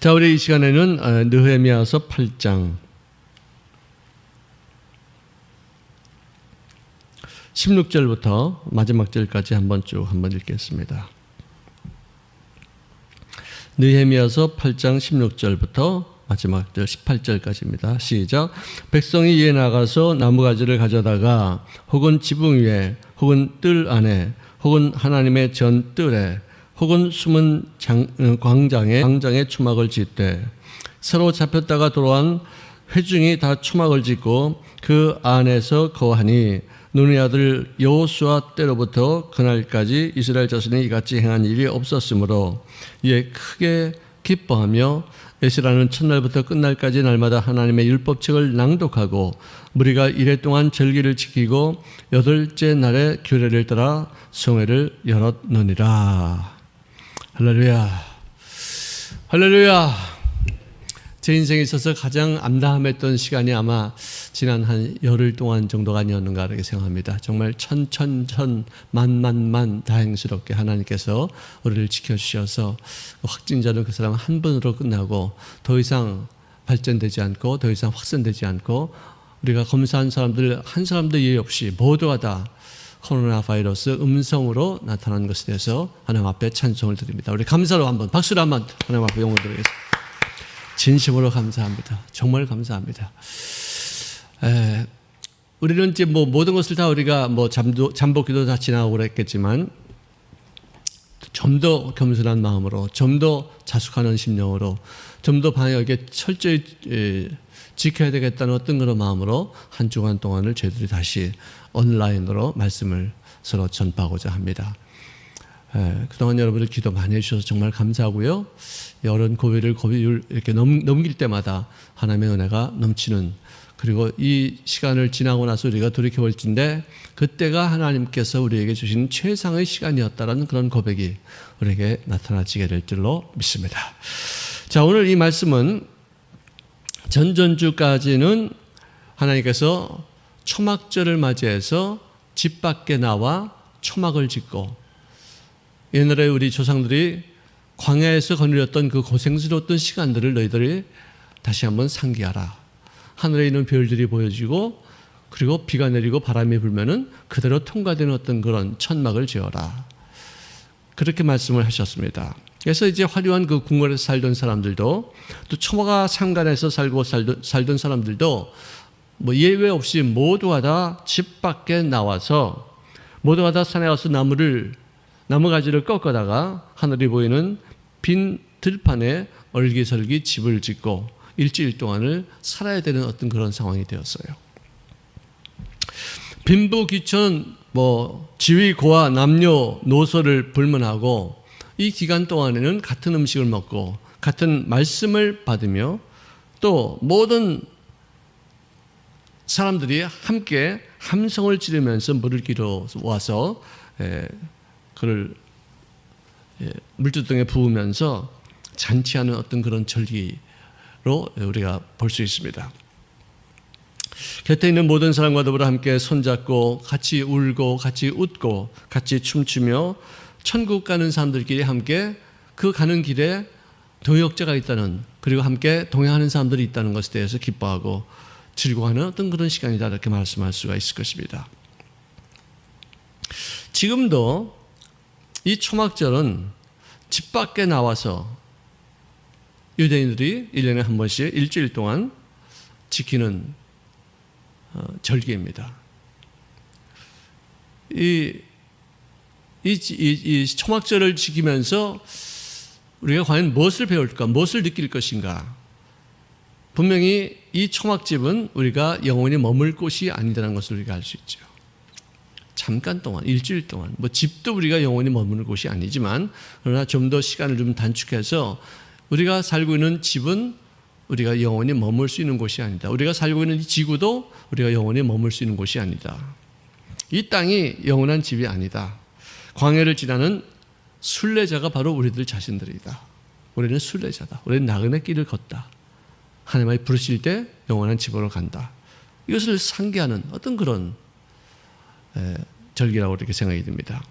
자, 우리 이 시간에는 느헤미야서 8장 16절부터 마지막 절까지 한번 읽겠습니다. 느헤미야서 8장 16절부터 마지막 절 18절까지입니다. 시작. 백성이 이에 나가서 나무가지를 가져다가 혹은 지붕 위에 혹은 뜰 안에 혹은 하나님의 전 뜰에 혹은 숨은 광장에 초막을 짓되 새로 잡혔다가 돌아온 회중이 다 초막을 짓고 그 안에서 거하니 눈의 아들 여호수아 때로부터 그날까지 이스라엘 자손이 이같이 행한 일이 없었으므로 이에 크게 기뻐하며 에스라는 첫날부터 끝날까지 날마다 하나님의 율법책을 낭독하고 무리가 이래 동안 절기를 지키고 여덟째 날에 규례를 따라 성회를 열었느니라. 할렐루야. 할렐루야. 제 인생에 있어서 가장 암담했던 시간이 아마 지난 한 열흘 동안 정도가 아니었는가 이렇게 생각합니다. 정말 만만만 다행스럽게 하나님께서 우리를 지켜주셔서 확진자는 그 사람 한 분으로 끝나고 더 이상 발전되지 않고 더 이상 확산되지 않고 우리가 검사한 사람들 한 사람도 예외 없이 모두가 다 코로나 바이러스 음성으로 나타난 것에 대해서 하나님 앞에 찬송을 드립니다. 우리 감사로 한번 박수로 한번 하나님 앞에 영광 드리겠습니다. 진심으로 감사합니다. 정말 감사합니다. 우리는 이제 모든 것을 다 우리가 잠복기도 다 지나고 그랬겠지만 좀 더 겸손한 마음으로, 좀 더 자숙하는 심령으로, 좀 더 방역에 철저히 지켜야 되겠다는 어떤 그런 마음으로 한 주간 동안을 저희들이 다시 온라인으로 말씀을 서로 전파하고자 합니다. 그동안 여러분들 기도 많이 해주셔서 정말 감사하고요. 여러 고비를 이렇게 넘길 때마다 하나님의 은혜가 넘치는, 그리고 이 시간을 지나고 나서 우리가 돌이켜볼 텐데 그때가 하나님께서 우리에게 주신 최상의 시간이었다라는 그런 고백이 우리에게 나타나지게 될 줄로 믿습니다. 자, 오늘 이 말씀은 전전주까지는 하나님께서 초막절을 맞이해서 집 밖에 나와 초막을 짓고 옛날에 우리 조상들이 광야에서 거느렸던 그 고생스러웠던 시간들을 너희들이 다시 한번 상기하라. 하늘에 있는 별들이 보여지고 그리고 비가 내리고 바람이 불면은 그대로 통과되는 어떤 그런 천막을 지어라. 그렇게 말씀을 하셨습니다. 그래서 이제 화려한 그 궁궐에서 살던 사람들도 또 초막아 상간에서 살던 사람들도 예외 없이 모두가 다 집 밖에 나와서 모두가 다 산에 가서 나무가지를 꺾어다가 하늘이 보이는 빈 들판에 얼기설기 집을 짓고 일주일 동안을 살아야 되는 어떤 그런 상황이 되었어요. 빈부 귀천 지위 고하 남녀 노소를 불문하고 이 기간 동안에는 같은 음식을 먹고 같은 말씀을 받으며 또 모든 사람들이 함께 함성을 지르면서 물을 길어 와서 그를 물두덩에 부으면서 잔치하는 어떤 그런 절기로 우리가 볼 수 있습니다. 곁에 있는 모든 사람과 더불어 함께 손잡고 같이 울고 같이 웃고 같이 춤추며 천국 가는 사람들끼리 함께 그 가는 길에 동역자가 있다는, 그리고 함께 동행하는 사람들이 있다는 것에 대해서 기뻐하고 즐거워하는 어떤 그런 시간이다, 이렇게 말씀할 수가 있을 것입니다. 지금도 이 초막절은 집 밖에 나와서 유대인들이 1년에 한 번씩 일주일 동안 지키는 절기입니다. 이 초막절을 지키면서 우리가 과연 무엇을 배울까, 무엇을 느낄 것인가? 분명히 이 초막집은 우리가 영원히 머물 곳이 아니라는 것을 우리가 알 수 있죠. 잠깐 동안, 일주일 동안, 집도 우리가 영원히 머무는 곳이 아니지만, 그러나 좀 더 시간을 좀 단축해서 우리가 살고 있는 집은 우리가 영원히 머물 수 있는 곳이 아니다. 우리가 살고 있는 이 지구도 우리가 영원히 머물 수 있는 곳이 아니다. 이 땅이 영원한 집이 아니다. 광야를 지나는 순례자가 바로 우리들 자신들이다. 우리는 순례자다. 우리는 나그네 길을 걷다. 하나님이 부르실 때 영원한 집으로 간다. 이것을 상기하는 어떤 그런 절기라고 이렇게 생각이 듭니다.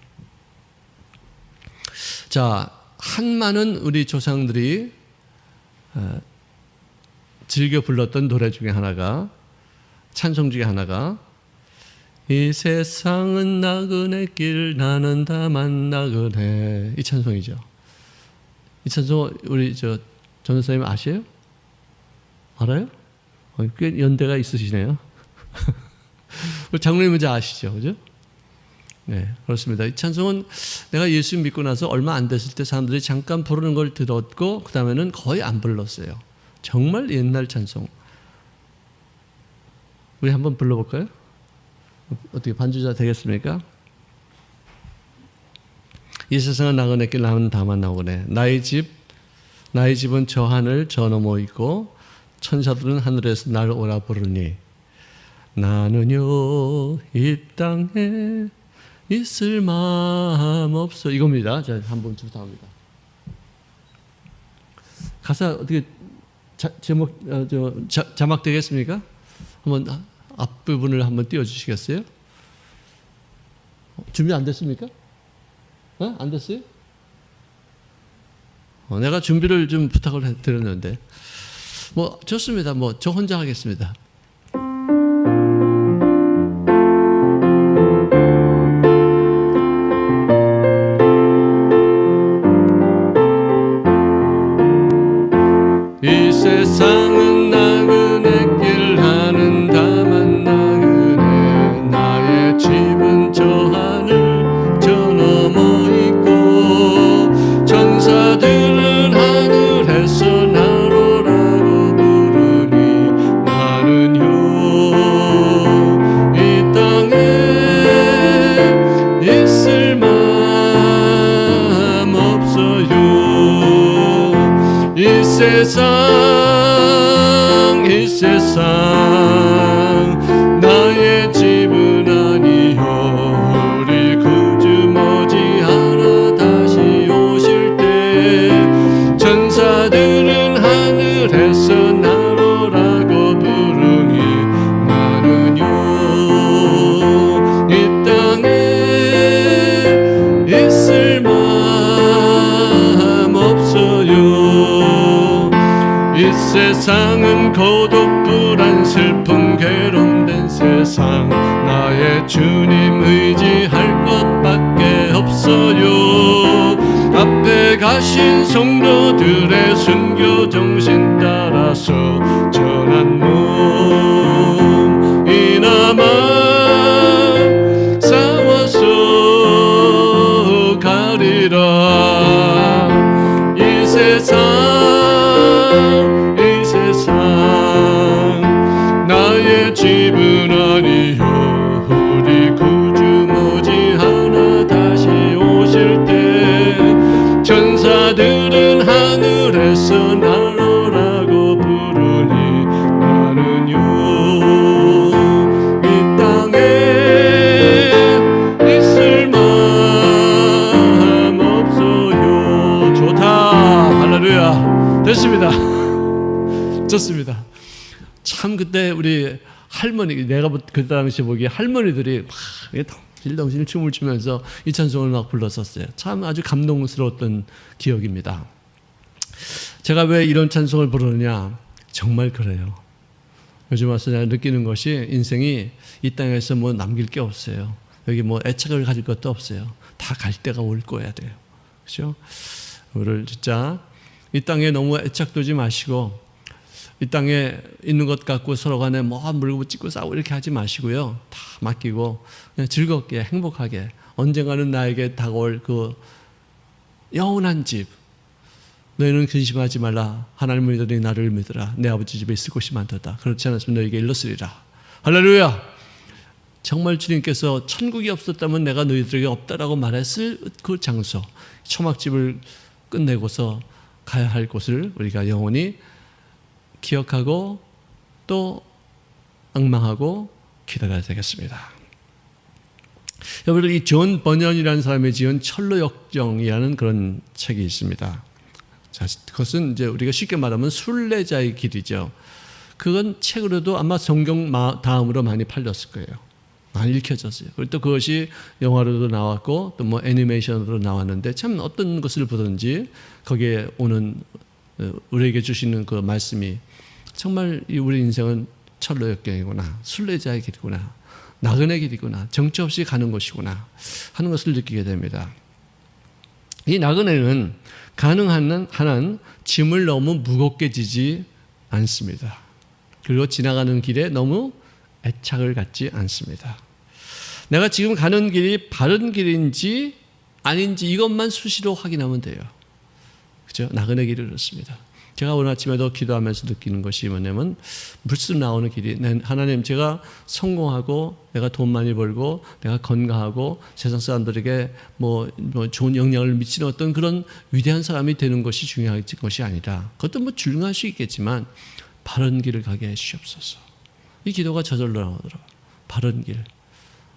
자, 한많은 우리 조상들이 즐겨 불렀던 노래 중에 하나가, 찬송 중에 하나가, 이 세상은 나그네 길 나는 다만 나그네, 이 찬송이죠. 이 찬송 우리 전도사님 아세요? 알아요? 꽤 연대가 있으시네요. 우리 장로님 문제 아시죠? 그죠? 네, 그렇습니다. 이 찬송은 내가 예수 믿고 나서 얼마 안 됐을 때 사람들이 잠깐 부르는 걸 들었고 그 다음에는 거의 안 불렀어요. 정말 옛날 찬송. 우리 한번 불러볼까요? 어떻게 반주자 되겠습니까? 이 세상은 나그네 길 나는 다만 나그네. 나의 집은 저 하늘 저 너머 있고 천사들은 하늘에서 날 오라 부르니 나는요 이 땅에 있을 마음 없어. 이겁니다. 자, 한번 주부탁합니다. 가사 어떻게 제목 자막 되겠습니까? 한번 앞부분을 한번 띄워주시겠어요? 준비 안 됐습니까? 안 됐어요? 내가 준비를 좀 부탁을 드렸는데 좋습니다. 저 혼자 하겠습니다. 이 세상은 나그네 길 하는 다만 나그네. 나의 집은 저 하늘 저 너머 있고 천사들은 하늘에서 날 오라고 부르니 나는요 이 땅에 있을 마음 없어요. 이 세상 나의 집은 아니요. 우리 구주 머지않아 다시 오실 때 천사들은 하늘에서 날 오라고 부르니 나는요 이 땅에 있을 마음 없어요. 이 세상은 고독 불안 슬픔 괴로움된 세상. 나의 주님 의지할 것밖에 없어요. 앞에 가신 성도들의 순교 정신 따라서 전한 몸이나마 싸워서 가리라. 이 세상 나의 집은 아니요. 우리 구주 머지않아 다시 오실 때 천사들은 하늘에서 날 오라고 부르니 나는요 이 땅에 있을 마음 없어요. 좋다. 할렐루야. 됐습니다. 좋습니다. 참 그때 우리 할머니, 내가 그 당시 보기에 할머니들이 막 덩실덩실 춤을 추면서 이 찬송을 막 불렀었어요. 참 아주 감동스러웠던 기억입니다. 제가 왜 이런 찬송을 부르느냐? 정말 그래요. 요즘 와서 내가 느끼는 것이 인생이 이 땅에서 남길 게 없어요. 여기 애착을 가질 것도 없어요. 다 갈 때가 올 거야 돼요. 그렇죠? 우리를 진짜 이 땅에 너무 애착두지 마시고 이 땅에 있는 것 갖고 서로 간에 물고 찢고 싸우고 이렇게 하지 마시고요. 다 맡기고 그냥 즐겁게 행복하게 언젠가는 나에게 다가올 그 영원한 집. 너희는 근심하지 말라. 하나님을 믿으니 나를 믿으라. 내 아버지 집에 있을 곳이 많도다. 그렇지 않았으면 너희에게 일렀으리라. 할렐루야. 정말 주님께서 천국이 없었다면 내가 너희들에게 없다라고 말했을 그 장소, 초막집을 끝내고서 가야 할 곳을 우리가 영원히 기억하고 또 앙망하고 기다려야 되겠습니다. 여러분, 이 존 버년이라는 사람이 지은 철로 역정이라는 그런 책이 있습니다. 자, 그것은 이제 우리가 쉽게 말하면 순례자의 길이죠. 그건 책으로도 아마 성경 다음으로 많이 팔렸을 거예요. 많이 읽혀졌어요. 그리고 또 그것이 영화로도 나왔고 또 애니메이션으로 나왔는데 참 어떤 것을 보든지 거기에 오는 우리에게 주시는 그 말씀이 정말 우리 인생은 철로역경이구나, 순례자의 길이구나, 나그네 길이구나, 정처 없이 가는 곳이구나 하는 것을 느끼게 됩니다. 이 나그네는 가능한 한 짐을 너무 무겁게 지지 않습니다. 그리고 지나가는 길에 너무 애착을 갖지 않습니다. 내가 지금 가는 길이 바른 길인지 아닌지 이것만 수시로 확인하면 돼요. 그죠? 나그네 길이 그렇습니다. 제가 오늘 아침에도 기도하면서 느끼는 것이 뭐냐면 불쑥 나오는 길이 하나님 제가 성공하고 내가 돈 많이 벌고 내가 건강하고 세상 사람들에게 뭐 좋은 영향을 미치는 어떤 그런 위대한 사람이 되는 것이 중요한 것이 아니라 그것도 뭐 중요할 수 있겠지만 바른 길을 가게 해 주시옵소서. 이 기도가 저절로 나오더라고요. 바른 길.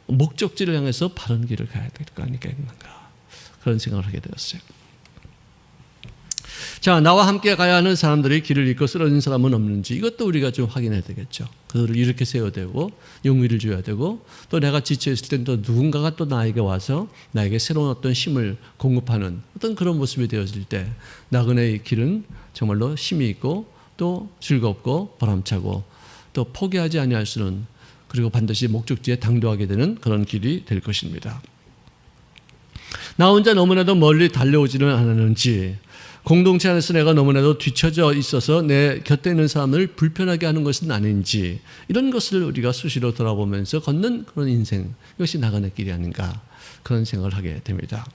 목적지를 향해서 바른 길을 가야 될 거 아니겠는가 그런 생각을 하게 되었어요. 자, 나와 함께 가야 하는 사람들이 길을 잃고 쓰러진 사람은 없는지 이것도 우리가 좀 확인해야 되겠죠. 그들을 이렇게 세워야 되고 용기를 줘야 되고 또 내가 지쳐있을 땐 또 누군가가 또 나에게 와서 나에게 새로운 어떤 힘을 공급하는 어떤 그런 모습이 되어질 때 나그네의 길은 정말로 힘이 있고 또 즐겁고 보람차고 또 포기하지 아니할 수는 그리고 반드시 목적지에 당도하게 되는 그런 길이 될 것입니다. 나 혼자 너무나도 멀리 달려오지는 않았는지 공동체 안에서 내가 너무나도 뒤처져 있어서 내 곁에 있는 사람을 불편하게 하는 것은 아닌지 이런 것을 우리가 수시로 돌아보면서 걷는 그런 인생 이것이 나그네 길이 아닌가 그런 생각을 하게 됩니다.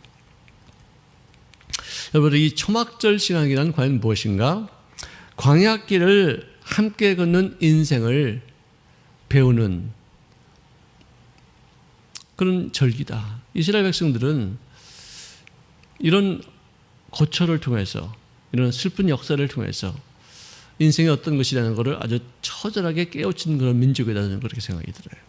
여러분 이 초막절 신앙이란 과연 무엇인가? 광야길을 함께 걷는 인생을 배우는 그런 절기다. 이스라엘 백성들은 이런 고초를 통해서 이런 슬픈 역사를 통해서 인생이 어떤 것이라는 것을 아주 처절하게 깨우친 그런 민족이라는 그렇게 생각이 들어요.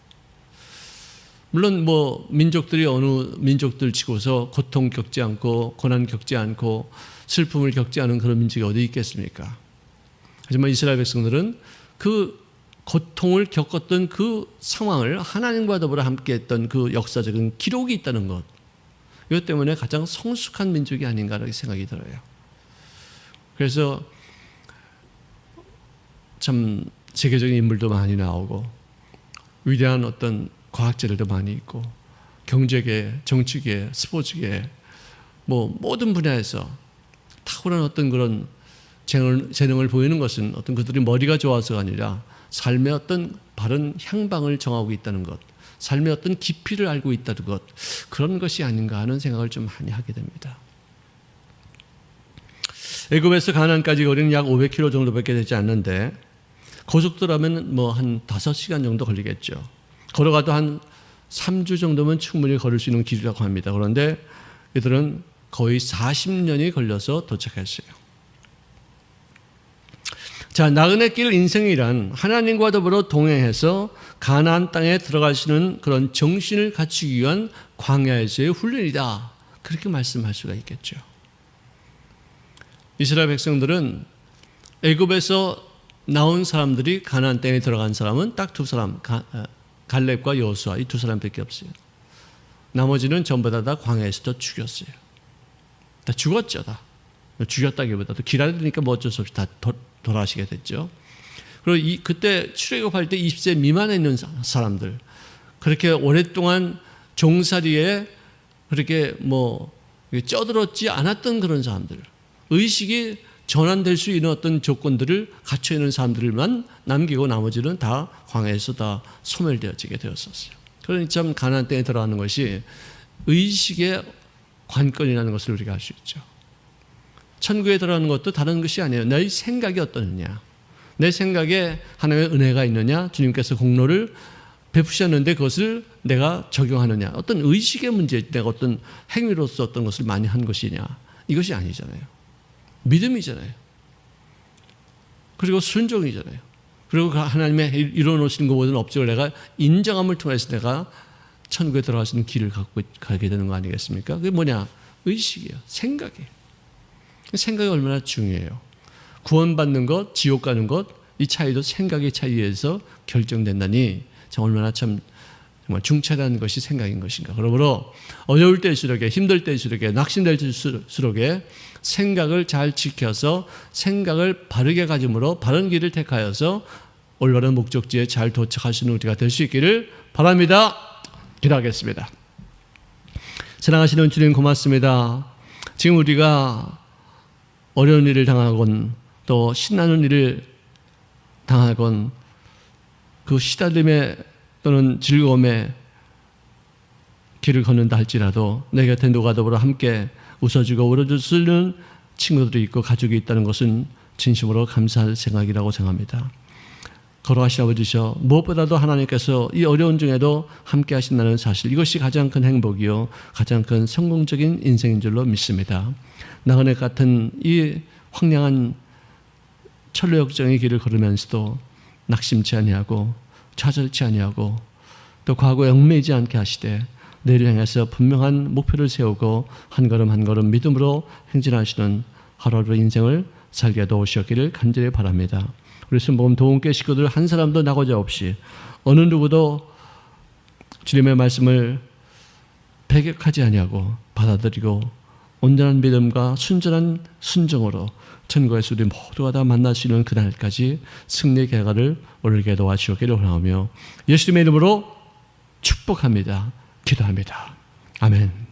물론 뭐 민족들이 어느 민족들 치고서 고통 겪지 않고 고난 겪지 않고 슬픔을 겪지 않은 그런 민족이 어디 있겠습니까? 하지만 이스라엘 백성들은 그 고통을 겪었던 그 상황을 하나님과 더불어 함께했던 그 역사적인 기록이 있다는 것 이것 때문에 가장 성숙한 민족이 아닌가 라는 생각이 들어요. 그래서 참 세계적인 인물도 많이 나오고 위대한 어떤 과학자들도 많이 있고 경제계, 정치계, 스포츠계 뭐 모든 분야에서 탁월한 어떤 그런 재능을 보이는 것은 어떤 그들이 머리가 좋아서가 아니라 삶의 어떤 바른 향방을 정하고 있다는 것, 삶의 어떤 깊이를 알고 있다는 것, 그런 것이 아닌가 하는 생각을 좀 많이 하게 됩니다. 애굽에서 가나안까지 거리는 약 500km 정도밖에 되지 않는데 고속도로라면 뭐 한 5시간 정도 걸리겠죠. 걸어가도 한 3주 정도면 충분히 걸을 수 있는 길이라고 합니다. 그런데 이들은 거의 40년이 걸려서 도착했어요. 자, 나그네 길 인생이란 하나님과 더불어 동행해서 가나안 땅에 들어가시는 그런 정신을 갖추기 위한 광야에서의 훈련이다. 그렇게 말씀할 수가 있겠죠. 이스라엘 백성들은 애굽에서 나온 사람들이 가나안 땅에 들어간 사람은 딱 두 사람, 갈렙과 여호수아 이 두 사람밖에 없어요. 나머지는 전부 다 광야에서 다 죽였어요. 다 죽었죠. 다 죽였다기보다도 기다리니까 뭐 어쩔 수 없이 다 돌아가시게 됐죠. 그리고 그때 출애굽할 때 20세 미만에 있는 사람들, 그렇게 오랫동안 종살이에 그렇게 뭐 쪄들었지 않았던 그런 사람들, 의식이 전환될 수 있는 어떤 조건들을 갖춰 있는 사람들만 남기고 나머지는 다 광야에서 다 소멸되어지게 되었었어요. 그러니 참 가나안 땅에 들어가는 것이 의식의 관건이라는 것을 우리가 알 수 있죠. 천국에 들어가는 것도 다른 것이 아니에요. 내 생각이 어떠느냐, 내 생각에 하나님의 은혜가 있느냐, 주님께서 공로를 베푸셨는데 그것을 내가 적용하느냐, 어떤 의식의 문제, 내가 어떤 행위로서 어떤 것을 많이 한 것이냐, 이것이 아니잖아요. 믿음이잖아요. 그리고 순종이잖아요. 그리고 하나님의 이루어놓으신 그 모든 업적을 내가 인정함을 통해서 내가 천국에 들어갈 수 있는 길을 갖고 가게 되는 거 아니겠습니까? 그게 뭐냐? 의식이에요. 생각이에요. 생각이 얼마나 중요해요. 구원받는 것, 지옥 가는 것, 이 차이도 생각의 차이에서 결정된다니 참 얼마나 참 정말 중차대한 것이 생각인 것인가. 그러므로 어려울 때일수록에, 힘들 때일수록에, 낙심될 때일수록에 생각을 잘 지켜서 생각을 바르게 가짐으로 바른 길을 택하여서 올바른 목적지에 잘 도착하시는 우리가 될 수 있기를 바랍니다. 기도하겠습니다. 사랑하시는 주님 고맙습니다. 지금 우리가 어려운 일을 당하건 또 신나는 일을 당하건 그 시달림에 또는 즐거움에 길을 걷는다 할지라도 내 곁에 누가 더불어 함께 웃어주고 울어주는 친구들이 있고 가족이 있다는 것은 진심으로 감사할 생각이라고 생각합니다. 걸어가신 아버지셔, 무엇보다도 하나님께서 이 어려운 중에도 함께 하신다는 사실, 이것이 가장 큰 행복이요 가장 큰 성공적인 인생인 줄로 믿습니다. 나그네 같은 이 황량한 천로역정의 길을 걸으면서도 낙심치 아니하고 좌절치 아니하고 또 과거에 얽매이지 않게 하시되 내일을 향해서 분명한 목표를 세우고 한 걸음 한 걸음 믿음으로 행진하시는 하루하루 인생을 살게 도우시었기를 간절히 바랍니다. 우리 순복음 도움교회 식구들 한 사람도 나고자 없이 어느 누구도 주님의 말씀을 배격하지 아니하고 받아들이고 온전한 믿음과 순전한 순종으로 천국에서 우리 모두가 다 만날 수 있는 그날까지 승리의 결과를 오르게 도와주시기를 원하며 예수님의 이름으로 축복합니다. 기도합니다. 아멘.